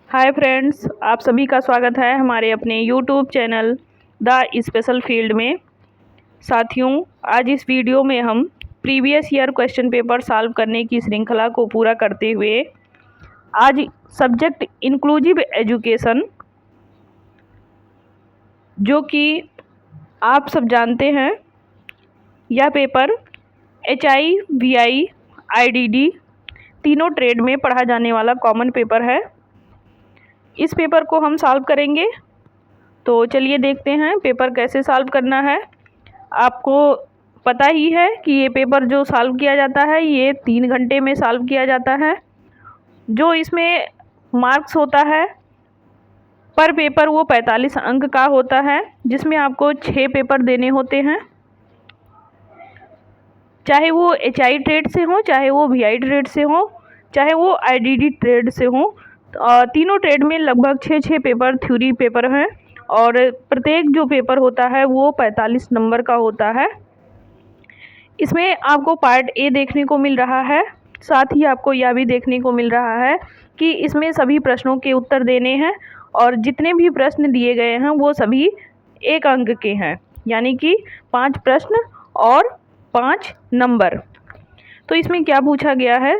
Hi friends, आप सभी का स्वागत है हमारे अपने YouTube channel the special field में। साथियों, आज इस वीडियो में हम previous year question paper solve करने की श्रृंखला को पूरा करते हुए आज सब्जेक्ट इंक्लूसिव एजुकेशन, जो कि आप सब जानते हैं, यह पेपर HI, VI, IDD तीनों ट्रेड में पढ़ा जाने वाला कॉमन पेपर है। इस पेपर को हम सॉल्व करेंगे। तो चलिए देखते हैं पेपर कैसे सॉल्व करना है। आपको पता ही है कि ये पेपर जो सॉल्व किया जाता है ये 3 घंटे में सॉल्व किया जाता है। जो इसमें मार्क्स होता है पर पेपर वो 45 अंक का होता है, जिसमें आपको 6 पेपर देने होते हैं, चाहे वो HI ट्रेड से हो, चाहे वो VI ट्रेड से हो, चाहे वो IDD ट्रेड से हो। तीनों ट्रेड में लगभग 6 पेपर थ्योरी पेपर हैं और प्रत्येक जो पेपर होता है वो 45 नंबर का होता है। इसमें आपको पार्ट A देखने को मिल रहा है, साथ ही आपको यह भी देखने को मिल रहा है कि इसमें सभी प्रश्नों के उत्तर देने हैं और जितने भी प्रश्न दिए गए हैं वो सभी 1 अंक के हैं, यानी कि 5 प्रश्न और 5 नंबर। तो इसमें क्या पूछा गया है,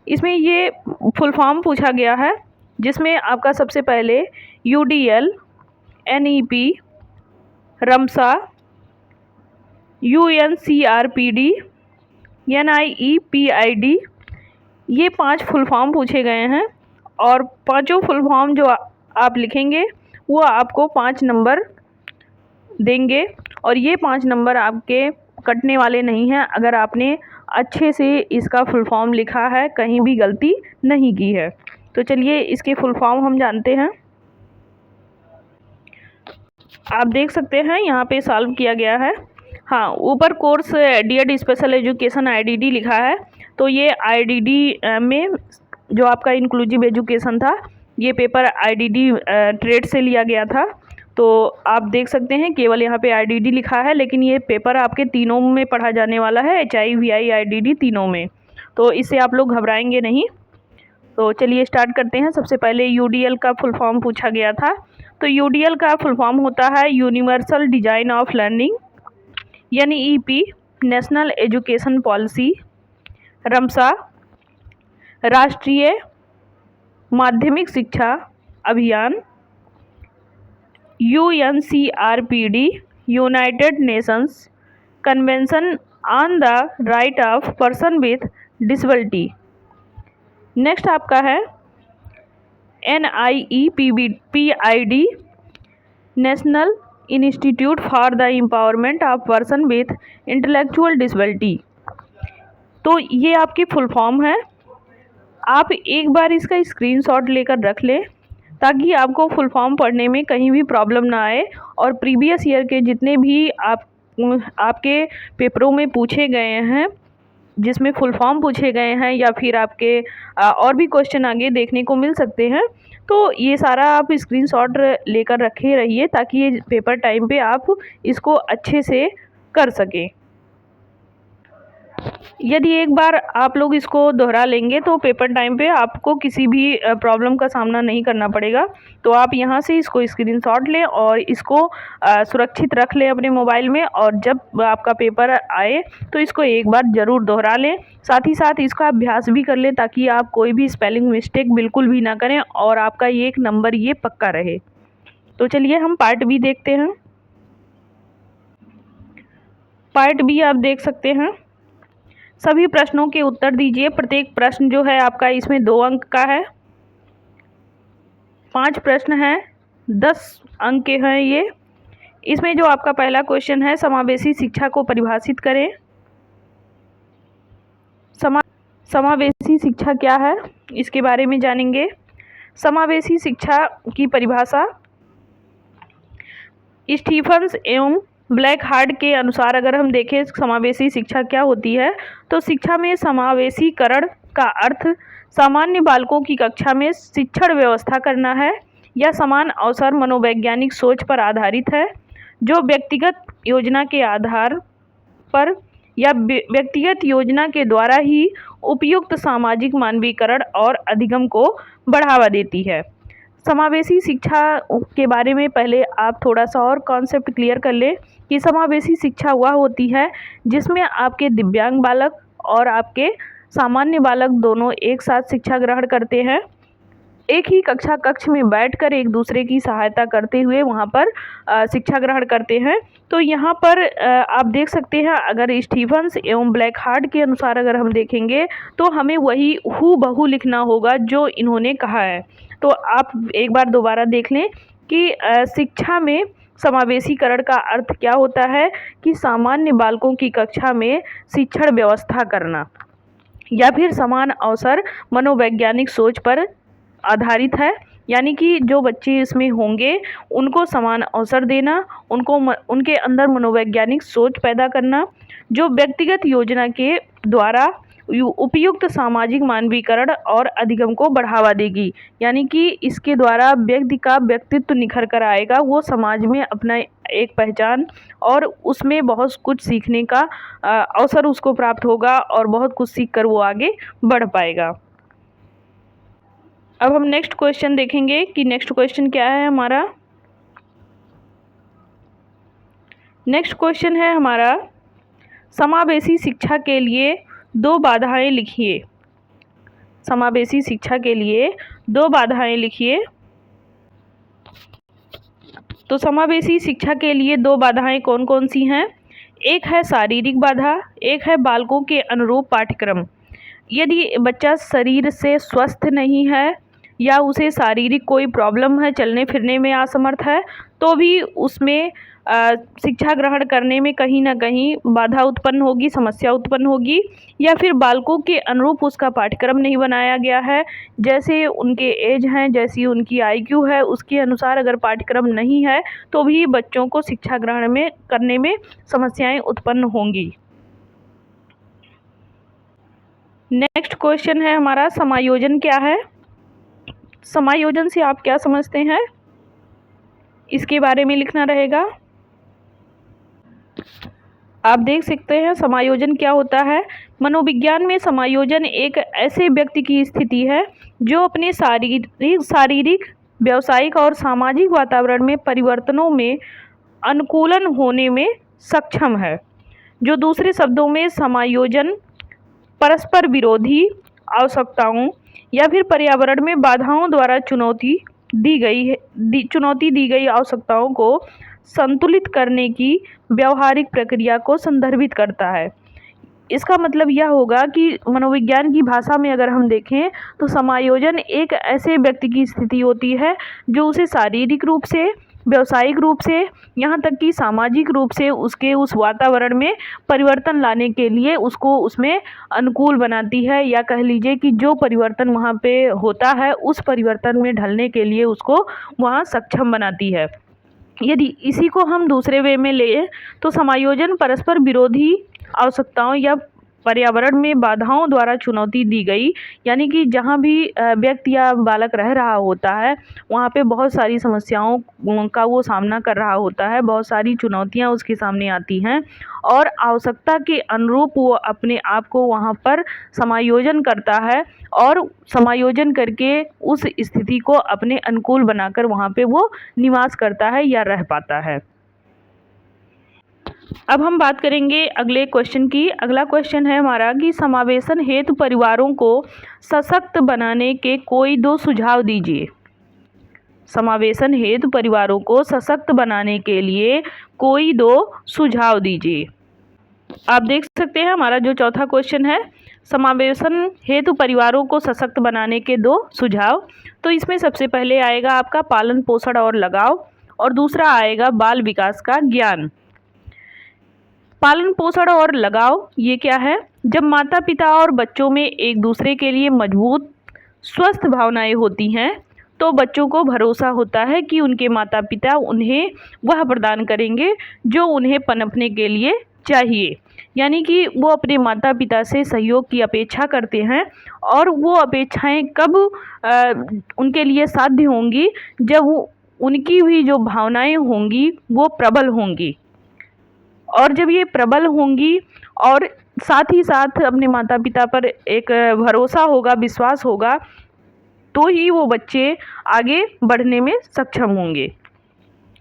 इसमें ये फुल फॉर्म पूछा गया है, जिसमें आपका सबसे पहले UDL, NEP, रमसा, UNCRPD, NIEPID, ये 5 फुल फॉर्म पूछे गए हैं और पांचों फुल फॉर्म जो आप लिखेंगे वो आपको 5 नंबर देंगे और ये 5 नंबर आपके कटने वाले नहीं हैं अगर आपने अच्छे से इसका फुल फॉर्म लिखा है, कहीं भी गलती नहीं की है। तो चलिए इसके फुल फॉर्म हम जानते हैं। आप देख सकते हैं यहाँ पे सॉल्व किया गया है। हाँ, ऊपर course DED special education IDD लिखा है, तो ये IDD में जो आपका इंक्लूसिव एजुकेशन था ये पेपर IDD ट्रेड से लिया गया था। तो आप देख सकते हैं केवल यहाँ पे IDD लिखा है, लेकिन ये पेपर आपके तीनों में पढ़ा जाने वाला है, HI, VI, IDD तीनों में। तो इससे आप लोग घबराएंगे नहीं। तो चलिए स्टार्ट करते हैं। सबसे पहले UDL का फुल फॉर्म पूछा गया था, तो UDL का फुल फॉर्म होता है universal design of learning, NEP national education policy, RMSA Rashtriya Madhyamik Shiksha Abhiyan, UNCRPD United Nations convention on the right of person with disability. Next आपका है NIEPID national institute for the empowerment of person with intellectual disability. तो ये आपकी full form है। आप एक बार इसका screenshot लेकर रख लें ताकि आपको फुल फॉर्म पढ़ने में कहीं भी प्रॉब्लम ना आए और प्रीवियस ईयर के जितने भी आपके पेपरों में पूछे गए हैं, जिसमें फुल फॉर्म पूछे गए हैं या फिर आपके और भी क्वेश्चन आगे देखने को मिल सकते हैं, तो ये सारा आप स्क्रीनशॉट लेकर रखे रहिए ताकि ये पेपर टाइम पे आप इसको अच्छे से कर सकें। यदि एक बार आप लोग इसको दोहरा लेंगे तो पेपर टाइम पे आपको किसी भी प्रॉब्लम का सामना नहीं करना पड़ेगा। तो आप यहाँ से इसको स्क्रीनशॉट लें और इसको सुरक्षित रख लें अपने मोबाइल में, और जब आपका पेपर आए तो इसको एक बार ज़रूर दोहरा लें। साथ ही साथ इसका अभ्यास भी कर लें ताकि आप कोई भी स्पेलिंग मिस्टेक बिल्कुल भी ना करें और आपका 1 नंबर ये पक्का रहे। तो चलिए हम पार्ट B देखते हैं। पार्ट B आप देख सकते हैं। सभी प्रश्नों के उत्तर दीजिए। प्रत्येक प्रश्न जो है आपका इसमें 2 अंक का है। 5 प्रश्न हैं, 10 अंक के हैं ये। इसमें जो आपका पहला क्वेश्चन है, समावेशी शिक्षा को परिभाषित करें। समावेशी शिक्षा क्या है इसके बारे में जानेंगे। समावेशी शिक्षा की परिभाषा स्टीफन्स एवं ब्लैक हार्ट के अनुसार अगर हम देखें समावेशी शिक्षा क्या होती है, तो शिक्षा में समावेशीकरण का अर्थ सामान्य बालकों की कक्षा में शिक्षण व्यवस्था करना है या समान अवसर मनोवैज्ञानिक सोच पर आधारित है, जो व्यक्तिगत योजना के आधार पर या व्यक्तिगत योजना के द्वारा ही उपयुक्त सामाजिक मानवीकरण और अधिगम को बढ़ावा देती है। समावेशी शिक्षा के बारे में पहले आप थोड़ा सा और कॉन्सेप्ट क्लियर कर लें कि समावेशी शिक्षा वह होती है जिसमें आपके दिव्यांग बालक और आपके सामान्य बालक दोनों एक साथ शिक्षा ग्रहण करते हैं, एक ही कक्ष में बैठकर एक दूसरे की सहायता करते हुए वहाँ पर शिक्षा ग्रहण करते हैं। तो यहाँ पर आप देख सकते हैं, अगर स्टीफन्स एवं ब्लैक हार्ट के अनुसार अगर हम देखेंगे तो हमें वही हूबहू लिखना होगा जो इन्होंने कहा है। तो आप एक बार दोबारा देख लें कि शिक्षा में समावेशीकरण का अर्थ क्या होता है कि सामान्य बालकों की कक्षा में शिक्षण व्यवस्था करना या फिर समान अवसर मनोवैज्ञानिक सोच पर आधारित है, यानी कि जो बच्चे इसमें होंगे उनको समान अवसर देना, उनके अंदर मनोवैज्ञानिक सोच पैदा करना, जो व्यक्तिगत योजना के द्वारा उपयुक्त सामाजिक मानवीकरण और अधिगम को बढ़ावा देगी, यानी कि इसके द्वारा व्यक्ति का व्यक्तित्व निखर कर आएगा, वो समाज में अपना एक पहचान और उसमें बहुत कुछ सीखने का अवसर उसको प्राप्त होगा और बहुत कुछ सीख कर वो आगे बढ़ पाएगा। अब हम नेक्स्ट क्वेश्चन देखेंगे कि नेक्स्ट क्वेश्चन क्या है हमारा। नेक्स्ट क्वेश्चन है हमारा, समावेशी शिक्षा के लिए 2 बाधाएं लिखिए। समावेशी शिक्षा के लिए 2 बाधाएं लिखिए। तो समावेशी शिक्षा के लिए 2 बाधाएं कौन कौन सी हैं? एक है शारीरिक बाधा, एक है बालकों के अनुरूप पाठ्यक्रम। यदि बच्चा शरीर से स्वस्थ नहीं है या उसे शारीरिक कोई प्रॉब्लम है, चलने फिरने में असमर्थ है, तो भी उसमें शिक्षा ग्रहण करने में कहीं ना कहीं बाधा उत्पन्न होगी, समस्या उत्पन्न होगी, या फिर बालकों के अनुरूप उसका पाठ्यक्रम नहीं बनाया गया है, जैसे उनके एज हैं, जैसी उनकी IQ है, उसके अनुसार अगर पाठ्यक्रम नहीं है तो भी बच्चों को शिक्षा ग्रहण करने में समस्याएं उत्पन्न होंगी। नेक्स्ट क्वेश्चन है हमारा, समायोजन क्या है? समायोजन से आप क्या समझते हैं, इसके बारे में लिखना रहेगा। आप देख सकते हैं समायोजन क्या होता है। मनोविज्ञान में समायोजन एक ऐसे व्यक्ति की स्थिति है जो अपने शारीरिक, व्यावसायिक और सामाजिक वातावरण में परिवर्तनों में अनुकूलन होने में सक्षम है। जो दूसरे शब्दों में समायोजन परस्पर विरोधी आवश्यकताओं या फिर पर्यावरण में बाधाओं द्वारा चुनौती दी गई आवश्यकताओं को संतुलित करने की व्यावहारिक प्रक्रिया को संदर्भित करता है। इसका मतलब यह होगा कि मनोविज्ञान की भाषा में अगर हम देखें तो समायोजन एक ऐसे व्यक्ति की स्थिति होती है जो उसे शारीरिक रूप से, व्यावसायिक रूप से, यहाँ तक कि सामाजिक रूप से उसके उस वातावरण में परिवर्तन लाने के लिए उसको उसमें अनुकूल बनाती है, या कह लीजिए कि जो परिवर्तन वहाँ पे होता है उस परिवर्तन में ढलने के लिए उसको वहाँ सक्षम बनाती है। यदि इसी को हम दूसरे वे में लें तो समायोजन परस्पर विरोधी आवश्यकताओं या पर्यावरण में बाधाओं द्वारा चुनौती दी गई, यानी कि जहाँ भी व्यक्ति या बालक रह रहा होता है वहाँ पे बहुत सारी समस्याओं का वो सामना कर रहा होता है, बहुत सारी चुनौतियाँ उसके सामने आती हैं और आवश्यकता के अनुरूप वो अपने आप को वहाँ पर समायोजन करता है और समायोजन करके उस स्थिति को अपने अनुकूल बनाकर वहाँ पे वो निवास करता है या रह पाता है। अब हम बात करेंगे अगले क्वेश्चन की। अगला क्वेश्चन है हमारा कि समावेशन हेतु परिवारों को सशक्त बनाने के कोई 2 सुझाव दीजिए। समावेशन हेतु परिवारों को सशक्त बनाने के लिए कोई 2 सुझाव दीजिए। आप देख सकते हैं हमारा जो चौथा क्वेश्चन है, समावेशन हेतु परिवारों को सशक्त बनाने के 2 सुझाव। तो इसमें सबसे पहले आएगा आपका पालन पोषण और लगाव, और दूसरा आएगा बाल विकास का ज्ञान। पालन पोषण और लगाव ये क्या है? जब माता पिता और बच्चों में एक दूसरे के लिए मजबूत स्वस्थ भावनाएं होती हैं तो बच्चों को भरोसा होता है कि उनके माता पिता उन्हें वह प्रदान करेंगे जो उन्हें पनपने के लिए चाहिए, यानी कि वो अपने माता पिता से सहयोग की अपेक्षा करते हैं और वो अपेक्षाएं कब उनके लिए साध्य होंगी, जब उनकी भी जो भावनाएं होंगी वो प्रबल होंगी, और जब ये प्रबल होंगी और साथ ही साथ अपने माता पिता पर एक भरोसा होगा, विश्वास होगा, तो ही वो बच्चे आगे बढ़ने में सक्षम होंगे।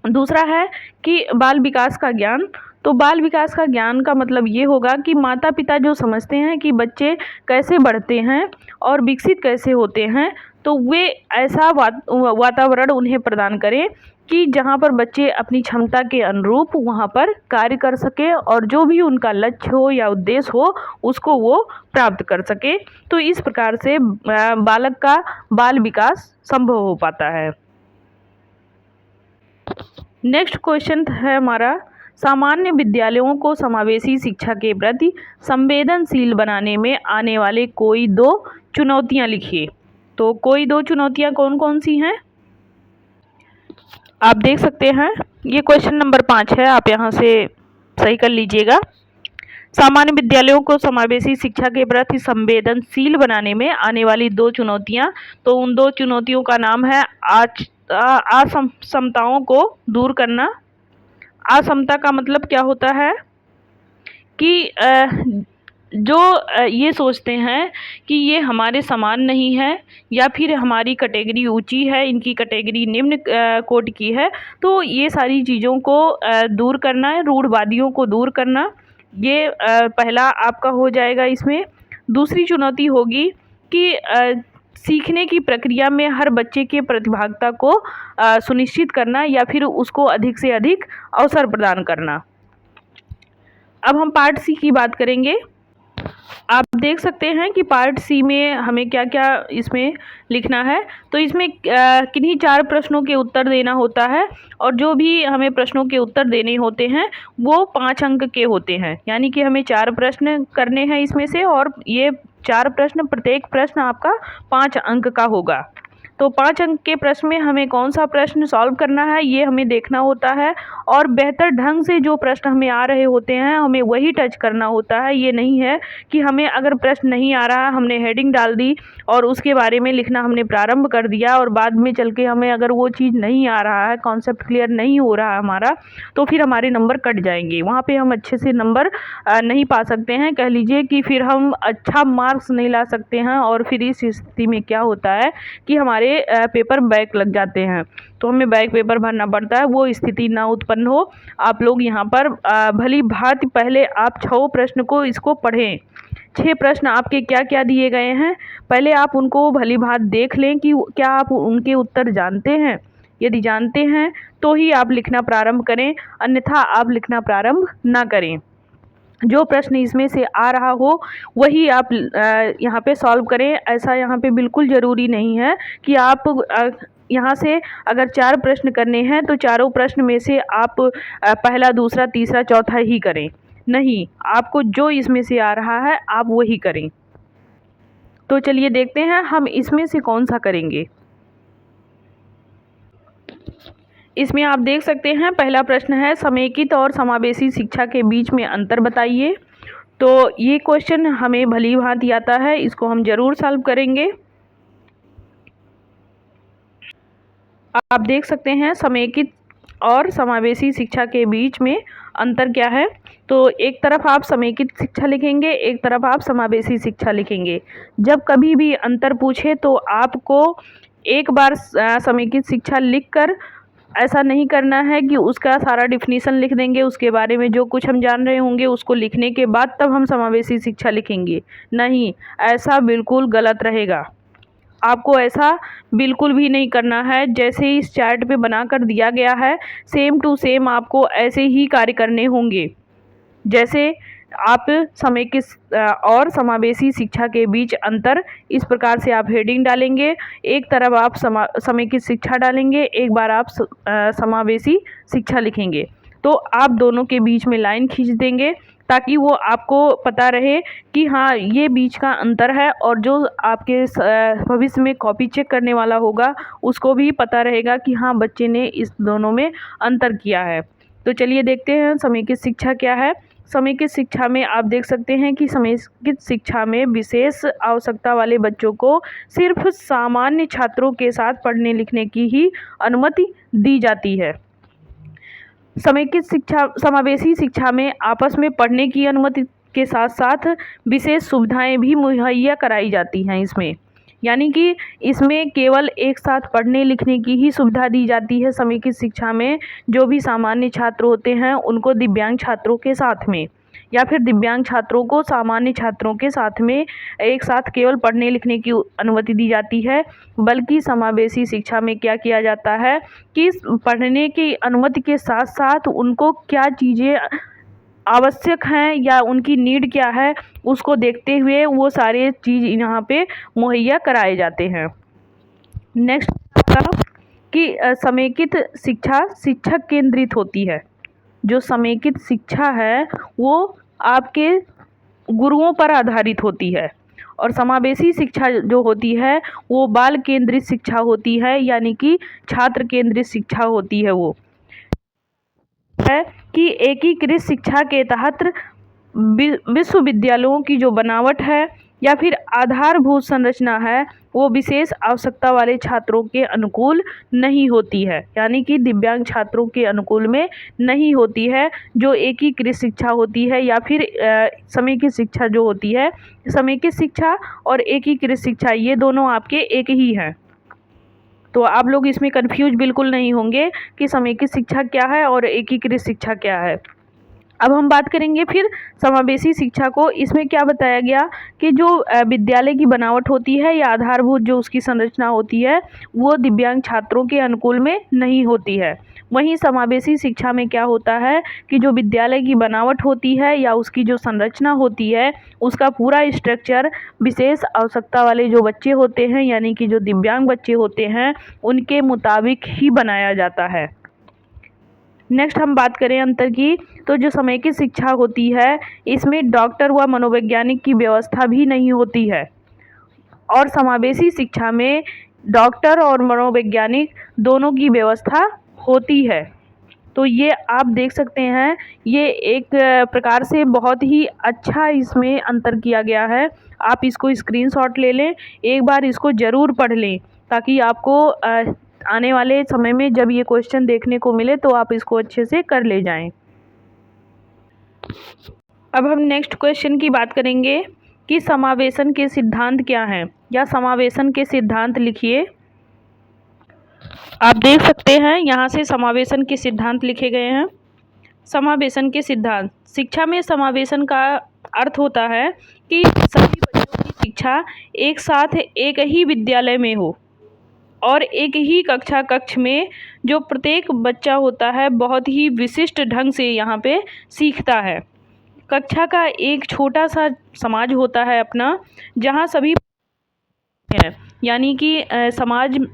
दूसरा है कि बाल विकास का ज्ञान। तो बाल विकास का ज्ञान का मतलब ये होगा कि माता पिता जो समझते हैं कि बच्चे कैसे बढ़ते हैं और विकसित कैसे होते हैं, तो वे ऐसा वातावरण उन्हें प्रदान करें कि जहाँ पर बच्चे अपनी क्षमता के अनुरूप वहाँ पर कार्य कर सके और जो भी उनका लक्ष्य हो या उद्देश्य हो उसको वो प्राप्त कर सके। तो इस प्रकार से बालक का बाल विकास संभव हो पाता है। नेक्स्ट क्वेश्चन है हमारा, सामान्य विद्यालयों को समावेशी शिक्षा के प्रति संवेदनशील बनाने में आने वाले कोई 2 चुनौतियां लिखिए। तो कोई 2 चुनौतियां कौन कौन सी हैं, आप देख सकते हैं। ये क्वेश्चन नंबर 5 है, आप यहाँ से सही कर लीजिएगा। सामान्य विद्यालयों को समावेशी शिक्षा के प्रति संवेदनशील बनाने में आने वाली 2 चुनौतियां, तो उन 2 चुनौतियों का नाम है असमताओं को दूर करना। असमता का मतलब क्या होता है कि जो ये सोचते हैं कि ये हमारे समान नहीं है या फिर हमारी कैटेगरी ऊंची है, इनकी कैटेगरी निम्न कोटि की है, तो ये सारी चीज़ों को दूर करना है, रूढ़वादियों को दूर करना, ये पहला आपका हो जाएगा इसमें। दूसरी चुनौती होगी कि सीखने की प्रक्रिया में हर बच्चे के प्रतिभागिता को सुनिश्चित करना या फिर उसको अधिक से अधिक अवसर प्रदान करना। अब हम पार्ट सी की बात करेंगे। आप देख सकते हैं कि पार्ट सी में हमें क्या क्या इसमें लिखना है। तो इसमें किन्हीं 4 प्रश्नों के उत्तर देना होता है और जो भी हमें प्रश्नों के उत्तर देने होते हैं वो 5 अंक के होते हैं, यानी कि हमें 4 प्रश्न करने हैं इसमें से, और ये 4 प्रश्न, प्रत्येक प्रश्न आपका 5 अंक का होगा। तो 5 अंक के प्रश्न में हमें कौन सा प्रश्न सॉल्व करना है ये हमें देखना होता है, और बेहतर ढंग से जो प्रश्न हमें आ रहे होते हैं हमें वही टच करना होता है। ये नहीं है कि हमें अगर प्रश्न नहीं आ रहा, हमने हेडिंग डाल दी और उसके बारे में लिखना हमने प्रारंभ कर दिया और बाद में चल के हमें अगर वो चीज़ नहीं आ रहा है, कॉन्सेप्ट क्लियर नहीं हो रहा है हमारा, तो फिर हमारे नंबर कट जाएंगे, वहाँ पे हम अच्छे से नंबर नहीं पा सकते हैं। कह लीजिए कि फिर हम अच्छा मार्क्स नहीं ला सकते हैं, और फिर इस स्थिति में क्या होता है कि हमारे पेपर बैक लग जाते हैं, तो हमें बैक पेपर भरना पड़ता है। वो स्थिति ना उत्पन्न हो, आप लोग यहाँ पर भली भांति पहले आप 6 प्रश्न को इसको पढ़ें। 6 प्रश्न आपके क्या क्या दिए गए हैं, पहले आप उनको भली भांति देख लें कि क्या आप उनके उत्तर जानते हैं। यदि जानते हैं तो ही आप लिखना प्रारंभ करें, अन्यथा आप लिखना प्रारंभ ना करें। जो प्रश्न इसमें से आ रहा हो वही आप यहाँ पे सॉल्व करें। ऐसा यहाँ पे बिल्कुल ज़रूरी नहीं है कि आप यहाँ से अगर 4 प्रश्न करने हैं तो चारों प्रश्न में से आप पहला, दूसरा, तीसरा, चौथा ही करें। नहीं, आपको जो इसमें से आ रहा है आप वही करें। तो चलिए देखते हैं हम इसमें से कौन सा करेंगे। इसमें आप देख सकते हैं पहला प्रश्न है, समेकित और समावेशी शिक्षा के बीच में अंतर बताइए। तो ये क्वेश्चन हमें भली भांति आता है, इसको हम जरूर सॉल्व करेंगे। आप देख सकते हैं समेकित और समावेशी शिक्षा के बीच में अंतर क्या है। तो एक तरफ आप समेकित शिक्षा लिखेंगे, एक तरफ आप समावेशी शिक्षा लिखेंगे। जब कभी भी अंतर पूछे तो आपको एक बार समेकित शिक्षा लिखकर ऐसा नहीं करना है कि उसका सारा डिफिनीशन लिख देंगे, उसके बारे में जो कुछ हम जान रहे होंगे उसको लिखने के बाद तब हम समावेशी शिक्षा लिखेंगे। नहीं, ऐसा बिल्कुल गलत रहेगा। आपको ऐसा बिल्कुल भी नहीं करना है। जैसे इस चार्ट पे बनाकर दिया गया है सेम टू सेम आपको ऐसे ही कार्य करने होंगे। जैसे आप समेकित और समावेशी शिक्षा के बीच अंतर, इस प्रकार से आप हेडिंग डालेंगे। एक तरफ आप समेकित शिक्षा डालेंगे, एक बार आप समावेशी शिक्षा लिखेंगे। तो आप दोनों के बीच में लाइन खींच देंगे ताकि वो आपको पता रहे कि हाँ ये बीच का अंतर है, और जो आपके भविष्य में कॉपी चेक करने वाला होगा उसको भी पता रहेगा कि हाँ बच्चे ने इस दोनों में अंतर किया है। तो चलिए देखते हैं समेकित शिक्षा क्या है। समेकित शिक्षा में आप देख सकते हैं कि समेकित शिक्षा में विशेष आवश्यकता वाले बच्चों को सिर्फ सामान्य छात्रों के साथ पढ़ने लिखने की ही अनुमति दी जाती है। समेकित शिक्षा, समावेशी शिक्षा में आपस में पढ़ने की अनुमति के साथ साथ विशेष सुविधाएं भी मुहैया कराई जाती हैं इसमें। यानी कि इसमें केवल एक साथ पढ़ने लिखने की ही सुविधा दी जाती है समेकित शिक्षा में। जो भी सामान्य छात्र होते हैं उनको दिव्यांग छात्रों के साथ में, या फिर दिव्यांग छात्रों को सामान्य छात्रों के साथ में एक साथ केवल पढ़ने लिखने की अनुमति दी जाती है। बल्कि समावेशी शिक्षा में क्या किया जाता है कि पढ़ने की अनुमति के साथ साथ उनको क्या चीज़ें आवश्यक हैं या उनकी नीड क्या है उसको देखते हुए वो सारे चीज़ यहाँ पे मुहैया कराए जाते हैं। नेक्स्ट आपका कि समेकित शिक्षा शिक्षक केंद्रित होती है। जो समेकित शिक्षा है वो आपके गुरुओं पर आधारित होती है, और समावेशी शिक्षा जो होती है वो बाल केंद्रित शिक्षा होती है, यानी कि छात्र केंद्रित शिक्षा होती है। वो है कि एकीकृत शिक्षा के तहत विश्वविद्यालयों की जो बनावट है या फिर आधारभूत संरचना है वो विशेष आवश्यकता वाले छात्रों के अनुकूल नहीं होती है, यानी कि दिव्यांग छात्रों के अनुकूल में नहीं होती है। जो एकीकृत शिक्षा होती है या फिर समेकित शिक्षा जो होती है, समेकित शिक्षा और एकीकृत शिक्षा ये दोनों आपके एक ही हैं। तो आप लोग इसमें कंफ्यूज बिल्कुल नहीं होंगे कि समेकित शिक्षा क्या है और एकीकृत शिक्षा क्या है। अब हम बात करेंगे फिर समावेशी शिक्षा को। इसमें क्या बताया गया कि जो विद्यालय की बनावट होती है या आधारभूत जो उसकी संरचना होती है वो दिव्यांग छात्रों के अनुकूल में नहीं होती है। वहीं समावेशी शिक्षा में क्या होता है कि जो विद्यालय की बनावट होती है या उसकी जो संरचना होती है उसका पूरा स्ट्रक्चर विशेष आवश्यकता वाले जो बच्चे होते हैं यानी कि जो दिव्यांग बच्चे होते हैं उनके मुताबिक ही बनाया जाता है। नेक्स्ट हम बात करें अंतर की, तो जो समेकित शिक्षा होती है इसमें डॉक्टर व मनोवैज्ञानिक की व्यवस्था भी नहीं होती है, और समावेशी शिक्षा में डॉक्टर और मनोवैज्ञानिक दोनों की व्यवस्था होती है। तो ये आप देख सकते हैं, ये एक प्रकार से बहुत ही अच्छा इसमें अंतर किया गया है। आप इसको स्क्रीनशॉट ले लें, एक बार इसको ज़रूर पढ़ लें ताकि आपको आने वाले समय में जब ये क्वेश्चन देखने को मिले तो आप इसको अच्छे से कर ले जाएं। अब हम नेक्स्ट क्वेश्चन की बात करेंगे कि समावेशन के सिद्धांत क्या हैं, या समावेशन के सिद्धांत लिखिए। आप देख सकते हैं यहाँ से समावेशन के सिद्धांत लिखे गए हैं। समावेशन के सिद्धांत, शिक्षा में समावेशन का अर्थ होता है कि सभी बच्चों की शिक्षा एक साथ एक ही विद्यालय में हो और एक ही कक्ष में जो प्रत्येक बच्चा होता है बहुत ही विशिष्ट ढंग से यहाँ पे सीखता है। कक्षा का एक छोटा सा समाज होता है अपना, जहाँ सभी हैं, यानी कि समाज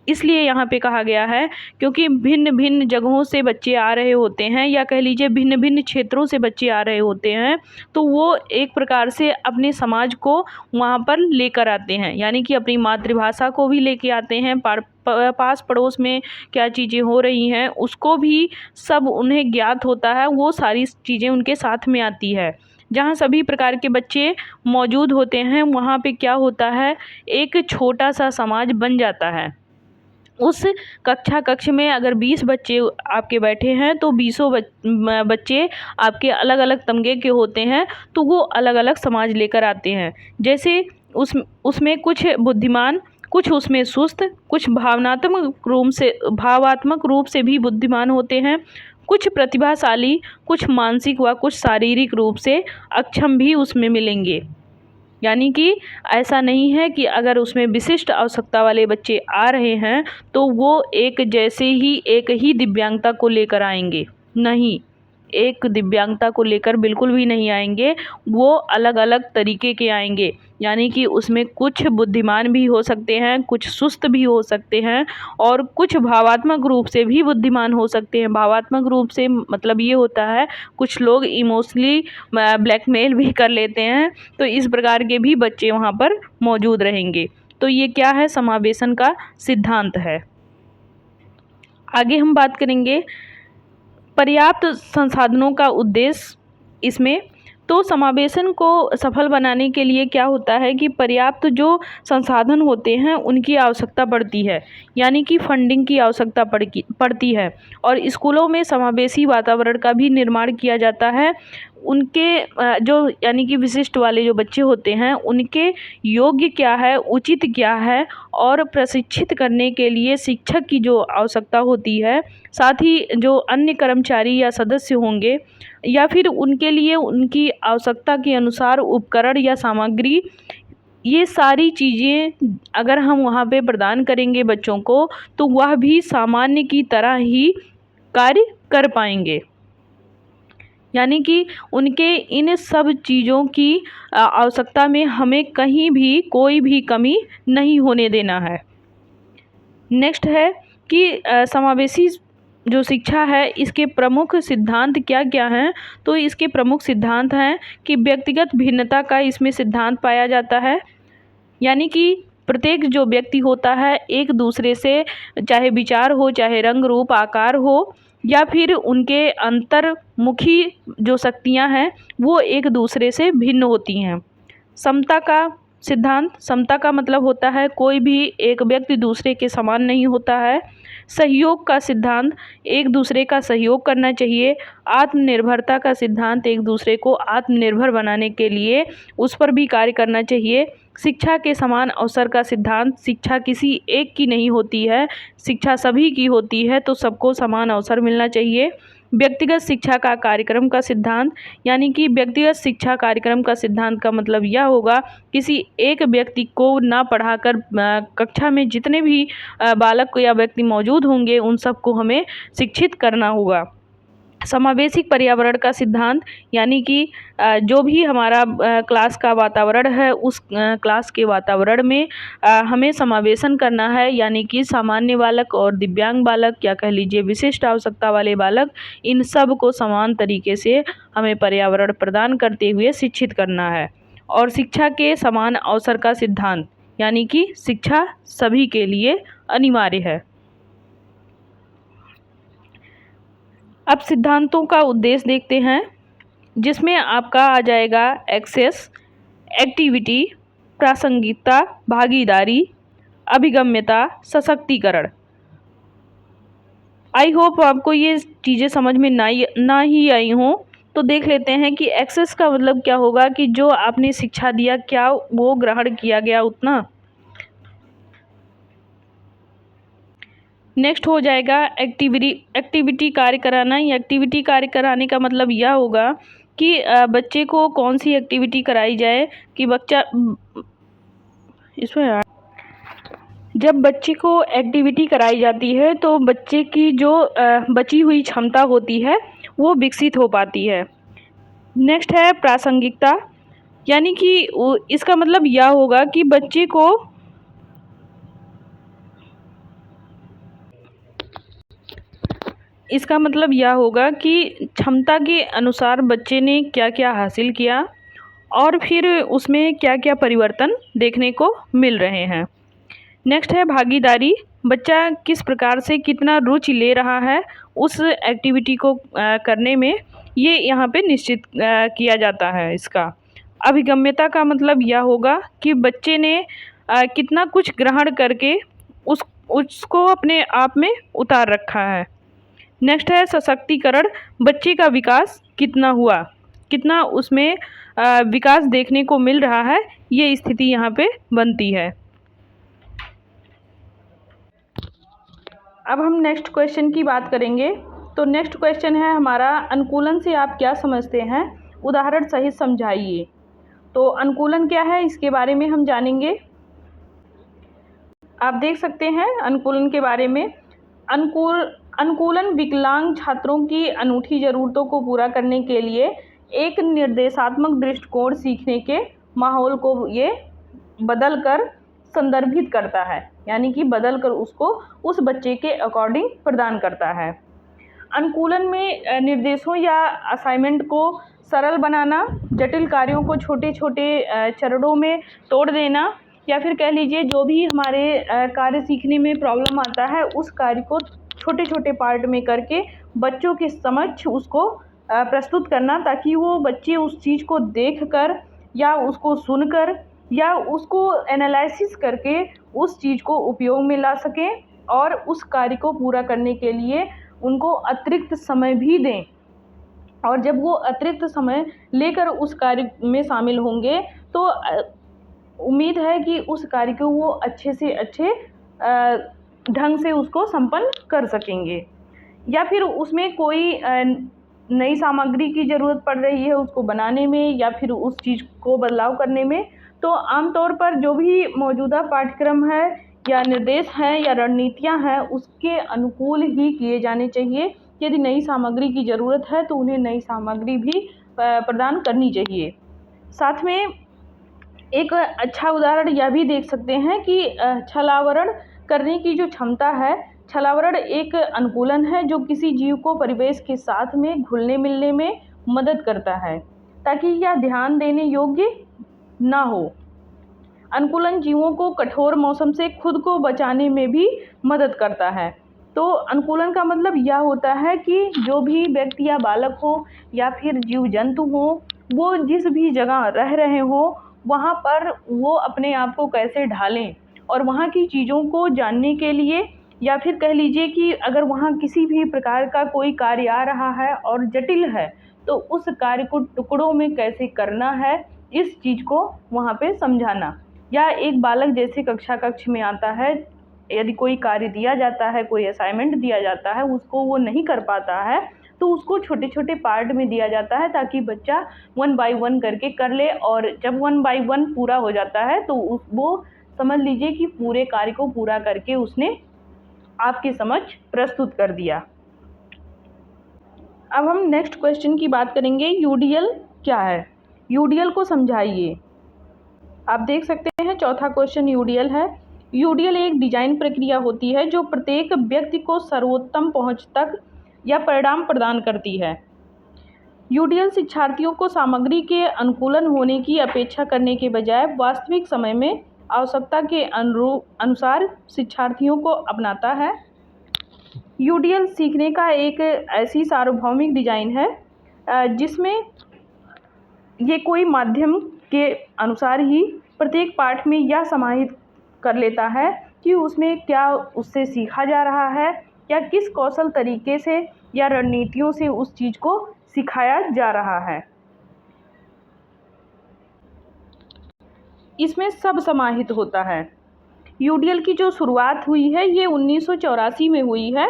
इसलिए यहाँ पे कहा गया है क्योंकि भिन्न भिन्न जगहों से बच्चे आ रहे होते हैं, या कह लीजिए भिन्न भिन्न क्षेत्रों से बच्चे आ रहे होते हैं। तो वो एक प्रकार से अपने समाज को वहाँ पर लेकर आते हैं, यानी कि अपनी मातृभाषा को भी लेके आते हैं, पास पड़ोस में क्या चीज़ें हो रही हैं उसको भी सब उन्हें ज्ञात होता है, वो सारी चीज़ें उनके साथ में आती है। जहाँ सभी प्रकार के बच्चे मौजूद होते हैं वहाँ पे क्या होता है, एक छोटा सा समाज बन जाता है। उस कक्ष में अगर 20 बच्चे आपके बैठे हैं तो 20 बच्चे आपके अलग अलग तमगे के होते हैं, तो वो अलग अलग समाज लेकर आते हैं। जैसे उसमें कुछ बुद्धिमान, कुछ उसमें सुस्त, कुछ भावात्मक रूप से भी बुद्धिमान होते हैं, कुछ प्रतिभाशाली, कुछ मानसिक व कुछ शारीरिक रूप से अक्षम भी उसमें मिलेंगे। यानी कि ऐसा नहीं है कि अगर उसमें विशिष्ट आवश्यकता वाले बच्चे आ रहे हैं तो वो एक जैसे ही एक ही दिव्यांगता को लेकर आएंगे, नहीं, एक दिव्यांगता को लेकर बिल्कुल भी नहीं आएंगे, वो अलग अलग तरीके के आएंगे। यानी कि उसमें कुछ बुद्धिमान भी हो सकते हैं, कुछ सुस्त भी हो सकते हैं, और कुछ भावात्मक रूप से भी बुद्धिमान हो सकते हैं। भावात्मक रूप से मतलब ये होता है कुछ लोग इमोशनली ब्लैकमेल भी कर लेते हैं, तो इस प्रकार के भी बच्चे वहाँ पर मौजूद रहेंगे। तो ये क्या है, समावेशन का सिद्धांत है। आगे हम बात करेंगे पर्याप्त संसाधनों का उद्देश्य। इसमें तो समावेशन को सफल बनाने के लिए क्या होता है कि पर्याप्त जो संसाधन होते हैं उनकी आवश्यकता पड़ती है, यानी कि फंडिंग की आवश्यकता पड़ती है, और स्कूलों में समावेशी वातावरण का भी निर्माण किया जाता है। उनके जो यानी कि विशिष्ट वाले जो बच्चे होते हैं उनके योग्य क्या है, उचित क्या है, और प्रशिक्षित करने के लिए शिक्षक की जो आवश्यकता होती है, साथ ही जो अन्य कर्मचारी या सदस्य होंगे, या फिर उनके लिए उनकी आवश्यकता के अनुसार उपकरण या सामग्री, ये सारी चीज़ें अगर हम वहाँ पे प्रदान करेंगे बच्चों को, तो वह भी सामान्य की तरह ही कार्य कर पाएंगे। यानी कि उनके इन सब चीज़ों की आवश्यकता में हमें कहीं भी कोई भी कमी नहीं होने देना है। नेक्स्ट है कि समावेशी जो शिक्षा है इसके प्रमुख सिद्धांत क्या क्या हैं। तो इसके प्रमुख सिद्धांत हैं कि व्यक्तिगत भिन्नता का इसमें सिद्धांत पाया जाता है, यानी कि प्रत्येक जो व्यक्ति होता है एक दूसरे से, चाहे विचार हो, चाहे रंग रूप आकार हो, या फिर उनके अंतर्मुखी जो शक्तियां हैं वो एक दूसरे से भिन्न होती हैं। समता का सिद्धांत, समता का मतलब होता है कोई भी एक व्यक्ति दूसरे के समान नहीं होता है। सहयोग का सिद्धांत, एक दूसरे का सहयोग करना चाहिए। आत्मनिर्भरता का सिद्धांत, एक दूसरे को आत्मनिर्भर बनाने के लिए उस पर भी कार्य करना चाहिए। शिक्षा के समान अवसर का सिद्धांत, शिक्षा किसी एक की नहीं होती है, शिक्षा सभी की होती है, तो सबको समान अवसर मिलना चाहिए। व्यक्तिगत शिक्षा का कार्यक्रम का सिद्धांत, यानी कि व्यक्तिगत शिक्षा कार्यक्रम का सिद्धांत का मतलब यह होगा किसी एक व्यक्ति को ना पढ़ाकर कक्षा में जितने भी बालक या व्यक्ति मौजूद होंगे उन सबको हमें शिक्षित करना होगा। समावेशिक पर्यावरण का सिद्धांत, यानी कि जो भी हमारा क्लास का वातावरण है उस क्लास के वातावरण में हमें समावेशन करना है, यानी कि सामान्य बालक और दिव्यांग बालक, या कह लीजिए विशिष्ट आवश्यकता वाले बालक, इन सब को समान तरीके से हमें पर्यावरण प्रदान करते हुए शिक्षित करना है। और शिक्षा के समान अवसर का सिद्धांत, यानी कि शिक्षा सभी के लिए अनिवार्य है। अब सिद्धांतों का उद्देश्य देखते हैं, जिसमें आपका आ जाएगा एक्सेस, एक्टिविटी, प्रासंगिकता, भागीदारी, अभिगम्यता, सशक्तिकरण। आई होप आपको ये चीज़ें समझ में ना ही आई हों। तो देख लेते हैं कि एक्सेस का मतलब क्या होगा कि जो आपने शिक्षा दिया क्या वो ग्रहण किया गया उतना। नेक्स्ट हो जाएगा एक्टिविटी कार्य कराना। एक्टिविटी कार्य कराने का मतलब यह होगा कि बच्चे को कौन सी एक्टिविटी कराई जाए कि बच्चा इसमें जब बच्चे को एक्टिविटी कराई जाती है तो बच्चे की जो बची हुई क्षमता होती है वो विकसित हो पाती है। नेक्स्ट है प्रासंगिकता, यानी कि इसका मतलब यह होगा कि बच्चे को इसका मतलब यह होगा कि क्षमता के अनुसार बच्चे ने क्या क्या हासिल किया और फिर उसमें क्या क्या परिवर्तन देखने को मिल रहे हैं। नेक्स्ट है भागीदारी, बच्चा किस प्रकार से कितना रुचि ले रहा है उस एक्टिविटी को करने में, ये यहाँ पे निश्चित किया जाता है इसका। अभिगम्यता का मतलब यह होगा कि बच्चे ने कितना कुछ ग्रहण करके उसको अपने आप में उतार रखा है। नेक्स्ट है सशक्तिकरण, बच्चे का विकास कितना हुआ, कितना उसमें विकास देखने को मिल रहा है, ये स्थिति यहाँ पे बनती है। अब हम नेक्स्ट क्वेश्चन की बात करेंगे। तो नेक्स्ट क्वेश्चन है हमारा, अनुकूलन से आप क्या समझते हैं, उदाहरण सहित समझाइए। तो अनुकूलन क्या है इसके बारे में हम जानेंगे। आप देख सकते हैं अनुकूलन के बारे में, अनुकूलन विकलांग छात्रों की अनूठी ज़रूरतों को पूरा करने के लिए एक निर्देशात्मक दृष्टिकोण सीखने के माहौल को ये बदल कर संदर्भित करता है, यानी कि बदल कर उसको उस बच्चे के अकॉर्डिंग प्रदान करता है। अनुकूलन में निर्देशों या असाइनमेंट को सरल बनाना, जटिल कार्यों को छोटे छोटे चरणों में तोड़ देना, या फिर कह लीजिए जो भी हमारे कार्य सीखने में प्रॉब्लम आता है उस कार्य को छोटे छोटे पार्ट में करके बच्चों के समक्ष उसको प्रस्तुत करना, ताकि वो बच्चे उस चीज़ को देखकर या उसको सुनकर या उसको एनालिसिस करके उस चीज़ को उपयोग में ला सकें और उस कार्य को पूरा करने के लिए उनको अतिरिक्त समय भी दें। और जब वो अतिरिक्त समय लेकर उस कार्य में शामिल होंगे तो उम्मीद है कि उस कार्य को वो अच्छे से अच्छे ढंग से उसको संपन्न कर सकेंगे। या फिर उसमें कोई नई सामग्री की ज़रूरत पड़ रही है उसको बनाने में या फिर उस चीज़ को बदलाव करने में, तो आमतौर पर जो भी मौजूदा पाठ्यक्रम है या निर्देश हैं या रणनीतियाँ हैं उसके अनुकूल ही किए जाने चाहिए। यदि नई सामग्री की ज़रूरत है तो उन्हें नई सामग्री भी प्रदान करनी चाहिए। साथ में एक अच्छा उदाहरण यह भी देख सकते हैं कि छलावरण करने की जो क्षमता है, छलावरण एक अनुकूलन है जो किसी जीव को परिवेश के साथ में घुलने मिलने में मदद करता है ताकि यह ध्यान देने योग्य ना हो। अनुकूलन जीवों को कठोर मौसम से खुद को बचाने में भी मदद करता है। तो अनुकूलन का मतलब यह होता है कि जो भी व्यक्ति या बालक हो या फिर जीव जंतु हो, वो जिस भी जगह रह रहे हो वहाँ पर वो अपने आप को कैसे ढालें और वहाँ की चीज़ों को जानने के लिए, या फिर कह लीजिए कि अगर वहाँ किसी भी प्रकार का कोई कार्य आ रहा है और जटिल है तो उस कार्य को टुकड़ों में कैसे करना है, इस चीज़ को वहाँ पे समझाना। या एक बालक जैसे कक्ष में आता है, यदि कोई कार्य दिया जाता है, कोई असाइनमेंट दिया जाता है, उसको वो नहीं कर पाता है तो उसको छोटे छोटे पार्ट में दिया जाता है ताकि बच्चा 1 बाय 1 करके कर ले, और जब 1 बाय 1 पूरा हो जाता है तो वो समझ लीजिए कि पूरे कार्य को पूरा करके उसने आपके समक्ष प्रस्तुत कर दिया। अब हम नेक्स्ट क्वेश्चन की बात करेंगे, यूडीएल क्या है? यूडीएल को समझाइए। आप देख सकते हैं चौथा क्वेश्चन यूडीएल है। यूडीएल एक डिजाइन प्रक्रिया होती है जो प्रत्येक व्यक्ति को सर्वोत्तम पहुंच तक या परिणाम प्रदान करती है। यूडीएल शिक्षार्थियों को सामग्री के अनुकूलन होने की अपेक्षा करने के बजाय वास्तविक समय में आवश्यकता के अनुसार शिक्षार्थियों को अपनाता है। यूडीएल सीखने का एक ऐसी सार्वभौमिक डिजाइन है जिसमें ये कोई माध्यम के अनुसार ही प्रत्येक पाठ में यह समाहित कर लेता है कि उसमें क्या उससे सीखा जा रहा है या किस कौशल तरीके से या रणनीतियों से उस चीज़ को सिखाया जा रहा है। इसमें सब समाहित होता है। यूडीएल की जो शुरुआत हुई है ये 1984 में हुई है,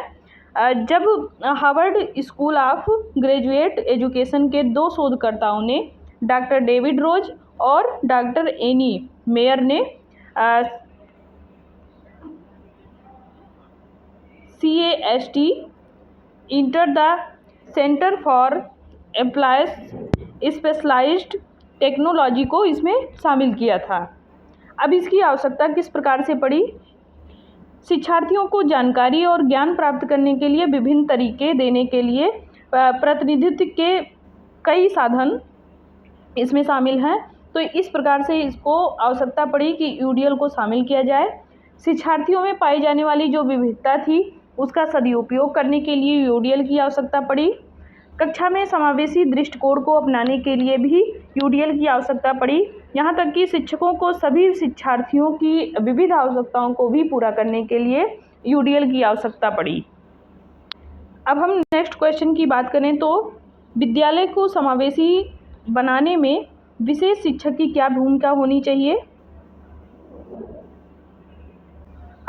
जब Harvard school of graduate education के 2 शोधकर्ताओं ने, डॉक्टर डेविड रोज और डॉक्टर एनी मेयर ने CAST inter the centre for employees specialised technology को इसमें शामिल किया था। अब इसकी आवश्यकता किस प्रकार से पड़ी? शिक्षार्थियों को जानकारी और ज्ञान प्राप्त करने के लिए विभिन्न तरीके देने के लिए प्रतिनिधित्व के कई साधन इसमें शामिल हैं, तो इस प्रकार से इसको आवश्यकता पड़ी कि यूडीएल को शामिल किया जाए। शिक्षार्थियों में पाई जाने वाली जो विविधता थी उसका सदुपयोग करने के लिए यूडीएल की आवश्यकता पड़ी। कक्षा में समावेशी दृष्टिकोण को अपनाने के लिए भी यूडीएल की आवश्यकता पड़ी। यहाँ तक कि शिक्षकों को सभी शिक्षार्थियों की विविध आवश्यकताओं को भी पूरा करने के लिए यूडीएल की आवश्यकता पड़ी। अब हम नेक्स्ट क्वेश्चन की बात करें तो विद्यालय को समावेशी बनाने में विशेष शिक्षक की क्या भूमिका होनी चाहिए?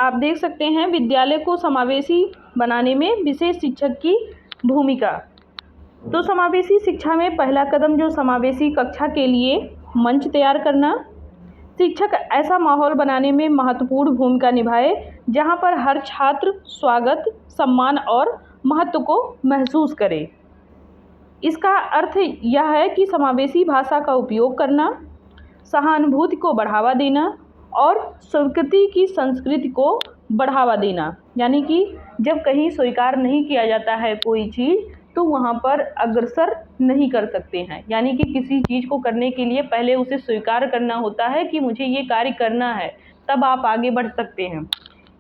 आप देख सकते हैं विद्यालय को समावेशी बनाने में विशेष शिक्षक की भूमिका। तो समावेशी शिक्षा में पहला कदम जो समावेशी कक्षा के लिए मंच तैयार करना। शिक्षक ऐसा माहौल बनाने में महत्वपूर्ण भूमिका निभाए जहां पर हर छात्र स्वागत, सम्मान और महत्व को महसूस करे। इसका अर्थ यह है कि समावेशी भाषा का उपयोग करना, सहानुभूति को बढ़ावा देना और स्वीकृति की संस्कृति को बढ़ावा देना। यानी कि जब कहीं स्वीकार नहीं किया जाता है कोई चीज़ तो वहाँ पर अग्रसर नहीं कर सकते हैं। यानी कि किसी चीज़ को करने के लिए पहले उसे स्वीकार करना होता है कि मुझे ये कार्य करना है, तब आप आगे बढ़ सकते हैं।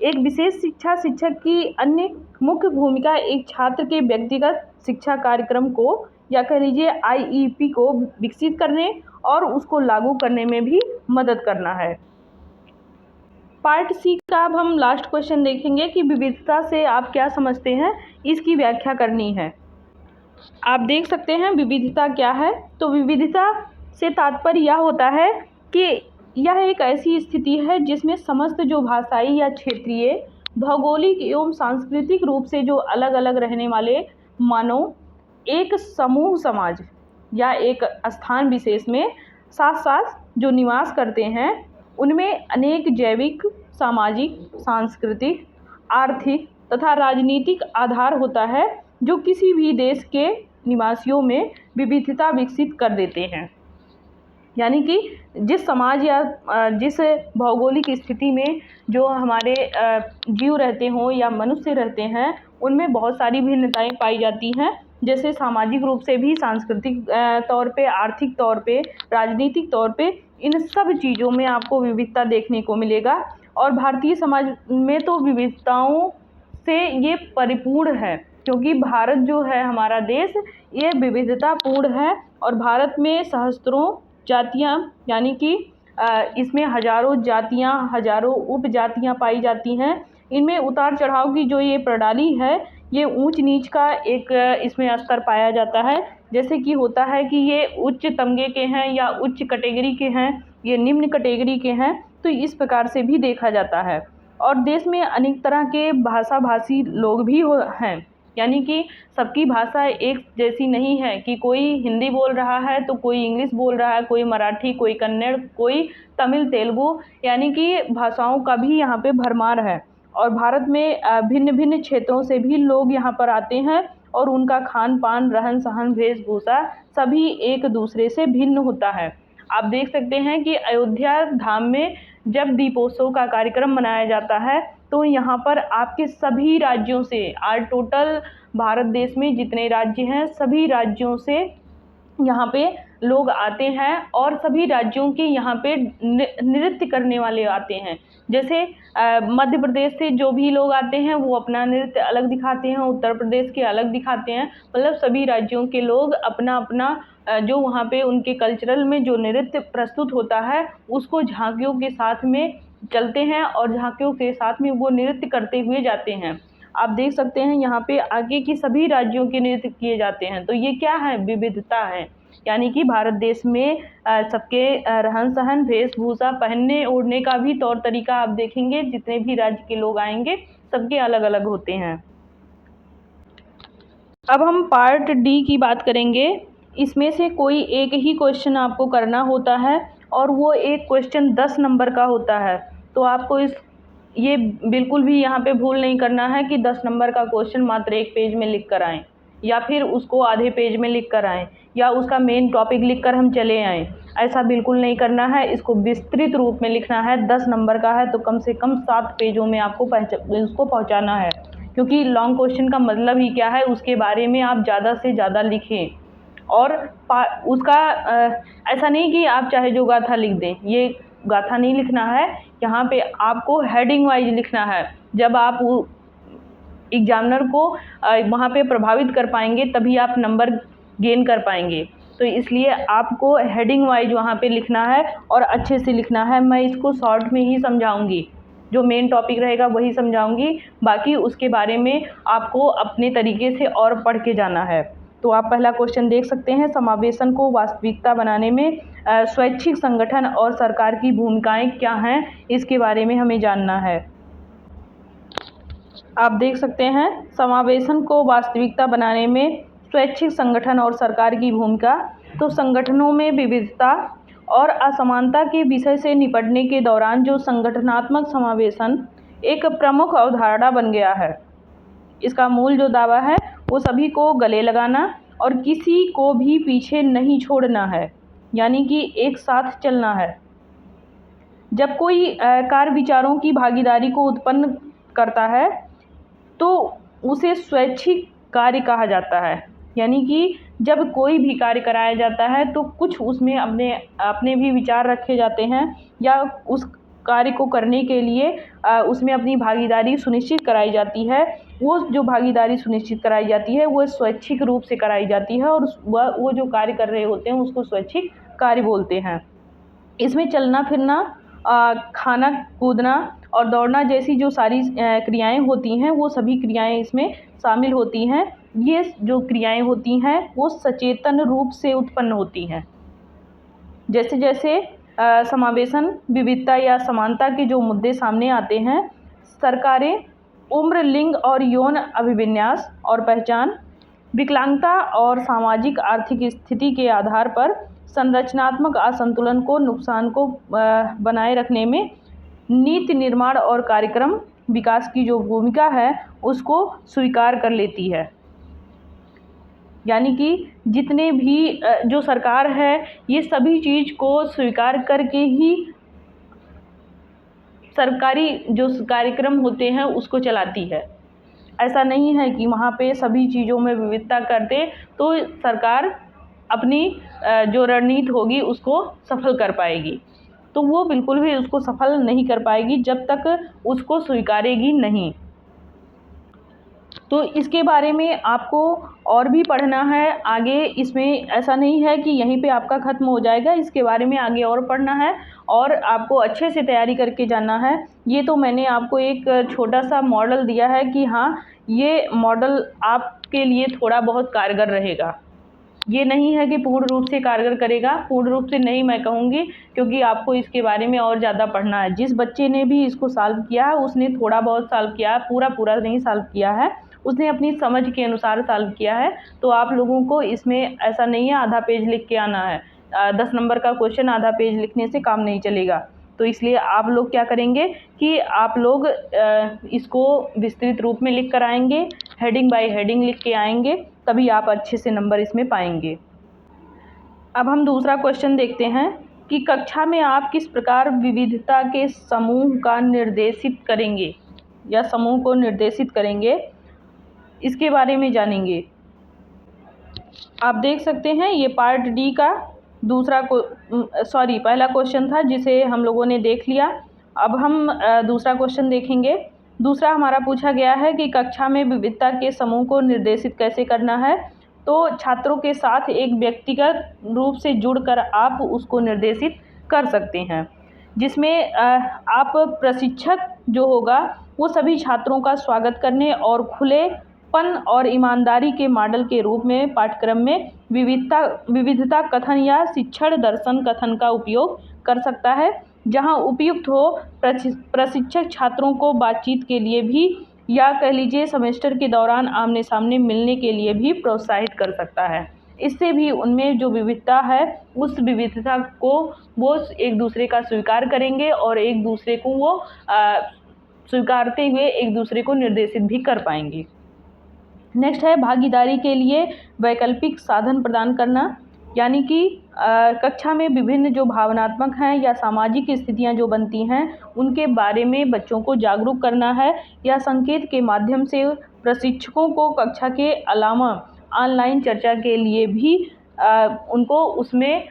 एक विशेष शिक्षा शिक्षक की अन्य मुख्य भूमिका एक छात्र के व्यक्तिगत शिक्षा कार्यक्रम को या कह लीजिए IEP को विकसित करने और उसको लागू करने में भी मदद करना है। पार्ट सी का अब हम लास्ट क्वेश्चन देखेंगे कि विविधता से आप क्या समझते हैं, इसकी व्याख्या करनी है। आप देख सकते हैं विविधता क्या है। तो विविधता से तात्पर्य यह होता है कि यह एक ऐसी स्थिति है जिसमें समस्त जो भाषाई या क्षेत्रीय, भौगोलिक एवं सांस्कृतिक रूप से जो अलग अलग रहने वाले मानव एक समूह समाज या एक स्थान विशेष में साथ साथ जो निवास करते हैं, उनमें अनेक जैविक, सामाजिक, सांस्कृतिक, आर्थिक तथा राजनीतिक आधार होता है जो किसी भी देश के निवासियों में विविधता विकसित कर देते हैं। यानी कि जिस समाज या जिस भौगोलिक स्थिति में जो हमारे जीव रहते हों या मनुष्य रहते हैं, उनमें बहुत सारी भिन्नताएं पाई जाती हैं। जैसे सामाजिक रूप से भी, सांस्कृतिक तौर पे, आर्थिक तौर पे, राजनीतिक तौर पे, इन सब चीज़ों में आपको विविधता देखने को मिलेगा। और भारतीय समाज में तो विविधताओं से ये परिपूर्ण है, क्योंकि भारत जो है हमारा देश, ये विविधतापूर्ण है। और भारत में सहस्त्रों जातियाँ, यानी कि इसमें हजारों जातियाँ, हजारों उपजातियाँ पाई जाती हैं। इनमें उतार चढ़ाव की जो ये प्रणाली है, ये ऊंच नीच का एक इसमें स्तर पाया जाता है। जैसे कि होता है कि ये उच्च तमगे के हैं या उच्च कैटेगरी के हैं, ये निम्न कैटेगरी के हैं, तो इस प्रकार से भी देखा जाता है। और देश में अनेक तरह के भाषा भाषी लोग भी हैं, यानी कि सबकी भाषा एक जैसी नहीं है कि कोई हिंदी बोल रहा है तो कोई इंग्लिश बोल रहा है, कोई मराठी, कोई कन्नड़, कोई तमिल, तेलुगु, यानी कि भाषाओं का भी यहाँ पे भरमार है। और भारत में भिन्न भिन्न क्षेत्रों से भी लोग यहाँ पर आते हैं और उनका खान पान, रहन सहन, वेशभूषा सभी एक दूसरे से भिन्न होता है। आप देख सकते हैं कि अयोध्या धाम में जब दीपोत्सव का कार्यक्रम मनाया जाता है, तो यहाँ पर आपके सभी राज्यों से, आज टोटल भारत देश में जितने राज्य हैं, सभी राज्यों से यहाँ पे लोग आते हैं और सभी राज्यों के यहाँ पे नृत्य करने वाले आते हैं। जैसे मध्य प्रदेश से जो भी लोग आते हैं वो अपना नृत्य अलग दिखाते हैं, उत्तर प्रदेश के अलग दिखाते हैं। मतलब सभी राज्यों के लोग अपना अपना जो वहाँ पे उनके कल्चरल में जो नृत्य प्रस्तुत होता है, उसको झांकियों के साथ में चलते हैं और झांकियों के साथ में वो नृत्य करते हुए जाते हैं। आप देख सकते हैं यहाँ पे आगे की सभी राज्यों के नृत्य किए जाते हैं। तो ये क्या है? विविधता है। यानी कि भारत देश में सबके रहन सहन, वेशभूषा, पहनने ओढ़ने का भी तौर तरीका आप देखेंगे, जितने भी राज्य के लोग आएंगे सबके अलग अलग होते हैं। अब हम पार्ट डी की बात करेंगे। इसमें से कोई एक ही क्वेश्चन आपको करना होता है और वो एक क्वेश्चन 10 नंबर का होता है। तो आपको ये बिल्कुल भी यहाँ पे भूल नहीं करना है कि 10 नंबर का क्वेश्चन मात्र एक पेज में लिख कर आएँ, या फिर उसको आधे पेज में लिख कर आएँ, या उसका मेन टॉपिक लिख कर हम चले आएँ। ऐसा बिल्कुल नहीं करना है। इसको विस्तृत रूप में लिखना है। 10 नंबर का है तो कम से कम 7 पेजों में आपको उसको पहुँचाना है, क्योंकि लॉन्ग क्वेश्चन का मतलब ही क्या है, उसके बारे में आप ज़्यादा से ज़्यादा लिखें। और उसका ऐसा नहीं कि आप चाहे जो गाथा लिख दें, ये गाथा नहीं लिखना है। यहाँ पे आपको हेडिंग वाइज लिखना है। जब आप एग्जामिनर को वहाँ पे प्रभावित कर पाएंगे तभी आप नंबर गेन कर पाएंगे। तो इसलिए आपको हेडिंग वाइज वहाँ पे लिखना है और अच्छे से लिखना है। मैं इसको शॉर्ट में ही समझाऊंगी, जो मेन टॉपिक रहेगा वही समझाऊंगी, बाकी उसके बारे में आपको अपने तरीके से और पढ़ के जाना है। तो आप पहला क्वेश्चन देख सकते हैं, समावेशन को वास्तविकता बनाने में स्वैच्छिक संगठन और सरकार की भूमिकाएं क्या हैं, इसके बारे में हमें जानना है। आप देख सकते हैं समावेशन को वास्तविकता बनाने में स्वैच्छिक संगठन और सरकार की भूमिका। तो संगठनों में विविधता और असमानता के विषय से निपटने के दौरान जो संगठनात्मक समावेशन एक प्रमुख अवधारणा बन गया है। इसका मूल जो दावा है वो सभी को गले लगाना और किसी को भी पीछे नहीं छोड़ना है, यानी कि एक साथ चलना है। जब कोई कार्य विचारों की भागीदारी को उत्पन्न करता है तो उसे स्वैच्छिक कार्य कहा जाता है। यानी कि जब कोई भी कार्य कराया जाता है तो कुछ उसमें अपने भी विचार रखे जाते हैं, या उस कार्य को करने के लिए उसमें अपनी भागीदारी सुनिश्चित कराई जाती है। वो जो भागीदारी सुनिश्चित कराई जाती है वो स्वैच्छिक रूप से कराई जाती है, और वो जो कार्य कर रहे होते हैं उसको स्वैच्छिक कार्य बोलते हैं। इसमें चलना फिरना खाना, कूदना और दौड़ना जैसी जो सारी क्रियाएं होती हैं वो सभी क्रियाएं इसमें शामिल होती हैं। ये जो क्रियाएं होती हैं वो सचेतन रूप से उत्पन्न होती हैं। जैसे जैसे समावेशन, विविधता या समानता के जो मुद्दे सामने आते हैं, सरकारें उम्र, लिंग और यौन अभिविन्यास और पहचान, विकलांगता और सामाजिक आर्थिक स्थिति के आधार पर संरचनात्मक असंतुलन को, नुकसान को बनाए रखने में नीति निर्माण और कार्यक्रम विकास की जो भूमिका है उसको स्वीकार कर लेती है। यानी कि जितने भी जो सरकार है ये सभी चीज़ को स्वीकार करके ही सरकारी जो कार्यक्रम होते हैं उसको चलाती है। ऐसा नहीं है कि वहाँ पे सभी चीज़ों में विविधता करते तो सरकार अपनी जो रणनीति होगी उसको सफल कर पाएगी। तो वो बिल्कुल भी उसको सफल नहीं कर पाएगी जब तक उसको स्वीकारेगी नहीं। तो इसके बारे में आपको और भी पढ़ना है आगे। इसमें ऐसा नहीं है कि यहीं पे आपका ख़त्म हो जाएगा, इसके बारे में आगे और पढ़ना है और आपको अच्छे से तैयारी करके जाना है। ये तो मैंने आपको एक छोटा सा मॉडल दिया है कि हाँ, ये मॉडल आपके लिए थोड़ा बहुत कारगर रहेगा। ये नहीं है कि पूर्ण रूप से कारगर करेगा, पूर्ण रूप से नहीं मैं कहूँगी, क्योंकि आपको इसके बारे में और ज़्यादा पढ़ना है। जिस बच्चे ने भी इसको सॉल्व किया है उसने थोड़ा बहुत सॉल्व किया है, पूरा नहीं सॉल्व किया है, उसने अपनी समझ के अनुसार सॉल्व किया है। तो आप लोगों को इसमें ऐसा नहीं है आधा पेज लिख के आना है। 10 नंबर का क्वेश्चन आधा पेज लिखने से काम नहीं चलेगा। तो इसलिए आप लोग क्या करेंगे कि आप लोग इसको विस्तृत रूप में लिख कर आएंगे, हेडिंग बाय हेडिंग लिख के आएंगे, तभी आप अच्छे से नंबर इसमें पाएंगे। अब हम दूसरा क्वेश्चन देखते हैं कि कक्षा में आप किस प्रकार विविधता के समूह का निर्देशित करेंगे या समूह को निर्देशित करेंगे, इसके बारे में जानेंगे। आप देख सकते हैं ये पार्ट डी का पहला क्वेश्चन था जिसे हम लोगों ने देख लिया। अब हम दूसरा क्वेश्चन देखेंगे। दूसरा हमारा पूछा गया है कि कक्षा में विविधता के समूह को निर्देशित कैसे करना है। तो छात्रों के साथ एक व्यक्तिगत रूप से जुड़कर आप उसको निर्देशित कर सकते हैं, जिसमें आप प्रशिक्षक जो होगा वो सभी छात्रों का स्वागत करने और खुलेपन और ईमानदारी के मॉडल के रूप में पाठ्यक्रम में विविधता कथन या शिक्षण दर्शन कथन का उपयोग कर सकता है, जहां उपयुक्त हो प्रशिक्षक छात्रों को बातचीत के लिए भी या कह लीजिए सेमेस्टर के दौरान आमने सामने मिलने के लिए भी प्रोत्साहित कर सकता है। इससे भी उनमें जो विविधता है उस विविधता को वो एक दूसरे का स्वीकार करेंगे और एक दूसरे को वो स्वीकारते हुए एक दूसरे को निर्देशित भी कर पाएंगे। नेक्स्ट है भागीदारी के लिए वैकल्पिक साधन प्रदान करना, यानी कि कक्षा में विभिन्न जो भावनात्मक हैं या सामाजिक स्थितियां जो बनती हैं उनके बारे में बच्चों को जागरूक करना है, या संकेत के माध्यम से प्रशिक्षकों को कक्षा के अलावा ऑनलाइन चर्चा के लिए भी उनको उसमें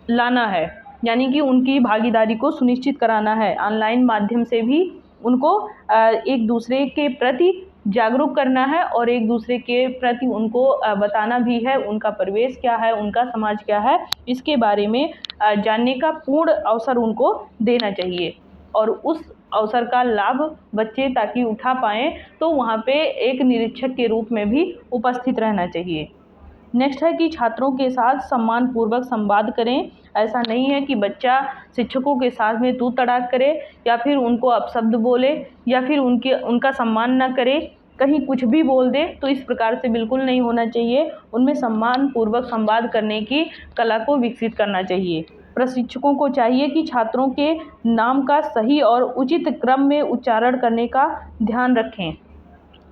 लाना है, यानी कि उनकी भागीदारी को सुनिश्चित कराना है। ऑनलाइन माध्यम से भी उनको एक दूसरे के प्रति जागरूक करना है और एक दूसरे के प्रति उनको बताना भी है उनका परिवेश क्या है, उनका समाज क्या है, इसके बारे में जानने का पूर्ण अवसर उनको देना चाहिए और उस अवसर का लाभ बच्चे ताकि उठा पाएँ तो वहाँ पे एक निरीक्षक के रूप में भी उपस्थित रहना चाहिए। नेक्स्ट है कि छात्रों के साथ सम्मानपूर्वक संवाद करें। ऐसा नहीं है कि बच्चा शिक्षकों के साथ में तू तड़ाक करे या फिर उनको अपशब्द बोले या फिर उनका सम्मान न करे, कहीं कुछ भी बोल दे, तो इस प्रकार से बिल्कुल नहीं होना चाहिए। उनमें सम्मानपूर्वक संवाद करने की कला को विकसित करना चाहिए। प्रशिक्षकों को चाहिए कि छात्रों के नाम का सही और उचित क्रम में उच्चारण करने का ध्यान रखें।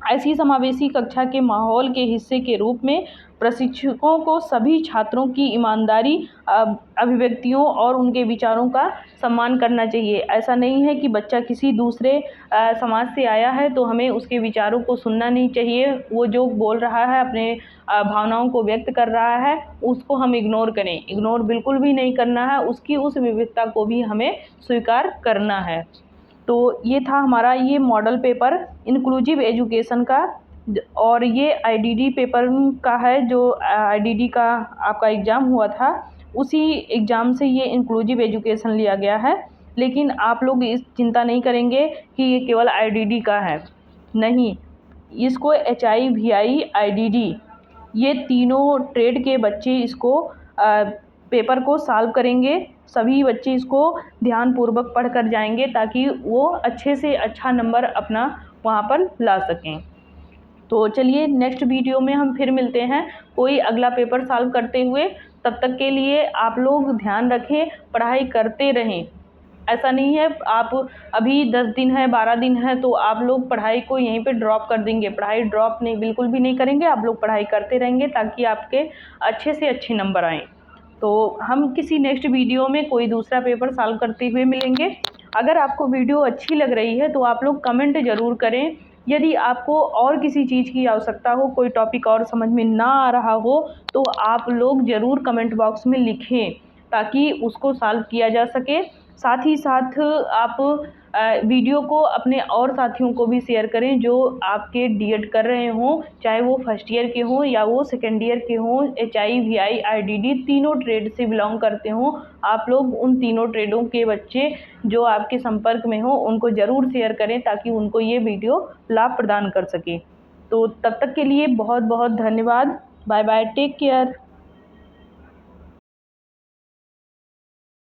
ऐसी समावेशी कक्षा के माहौल के हिस्से के रूप में प्रशिक्षकों को सभी छात्रों की ईमानदारी, अभिव्यक्तियों और उनके विचारों का सम्मान करना चाहिए। ऐसा नहीं है कि बच्चा किसी दूसरे समाज से आया है तो हमें उसके विचारों को सुनना नहीं चाहिए, वो जो बोल रहा है अपने भावनाओं को व्यक्त कर रहा है उसको हम इग्नोर करें। इग्नोर बिल्कुल भी नहीं करना है, उसकी उस विविधता को भी हमें स्वीकार करना है। तो ये था हमारा ये मॉडल पेपर इंक्लूसिव एजुकेशन का, और ये आईडीडी पेपर का है जो आईडीडी का आपका एग्ज़ाम हुआ था, उसी एग्ज़ाम से ये इंक्लूसिव एजुकेशन लिया गया है। लेकिन आप लोग इस चिंता नहीं करेंगे कि ये केवल आईडीडी का है, नहीं, इसको एचआई, वीआई, आईडीडी ये तीनों ट्रेड के बच्चे इसको पेपर को सॉल्व करेंगे। सभी बच्चे इसको ध्यानपूर्वक पढ़ कर जाएंगे ताकि वो अच्छे से अच्छा नंबर अपना वहाँ पर ला सकें। तो चलिए नेक्स्ट वीडियो में हम फिर मिलते हैं कोई अगला पेपर सॉल्व करते हुए। तब तक के लिए आप लोग ध्यान रखें, पढ़ाई करते रहें। ऐसा नहीं है आप अभी 10 दिन है, 12 दिन है तो आप लोग पढ़ाई को यहीं पे ड्रॉप कर देंगे। पढ़ाई ड्रॉप नहीं, बिल्कुल भी नहीं करेंगे। आप लोग पढ़ाई करते रहेंगे ताकि आपके अच्छे से अच्छे नंबर आएँ। तो हम किसी नेक्स्ट वीडियो में कोई दूसरा पेपर सॉल्व करते हुए मिलेंगे। अगर आपको वीडियो अच्छी लग रही है तो आप लोग कमेंट ज़रूर करें। यदि आपको और किसी चीज़ की आवश्यकता हो, कोई टॉपिक और समझ में ना आ रहा हो, तो आप लोग ज़रूर कमेंट बॉक्स में लिखें ताकि उसको सॉल्व किया जा सके। साथ ही साथ आप वीडियो को अपने और साथियों को भी शेयर करें जो आपके डीएड कर रहे हों, चाहे वो फर्स्ट ईयर के हों या वो सेकेंड ईयर के हों, एचआई, वीआई, आईडीडी तीनों ट्रेड से बिलोंग करते हों। आप लोग उन तीनों ट्रेडों के बच्चे जो आपके संपर्क में हों उनको ज़रूर शेयर करें ताकि उनको ये वीडियो लाभ प्रदान कर सके। तो तब तक के लिए बहुत बहुत धन्यवाद। Bye bye, take care.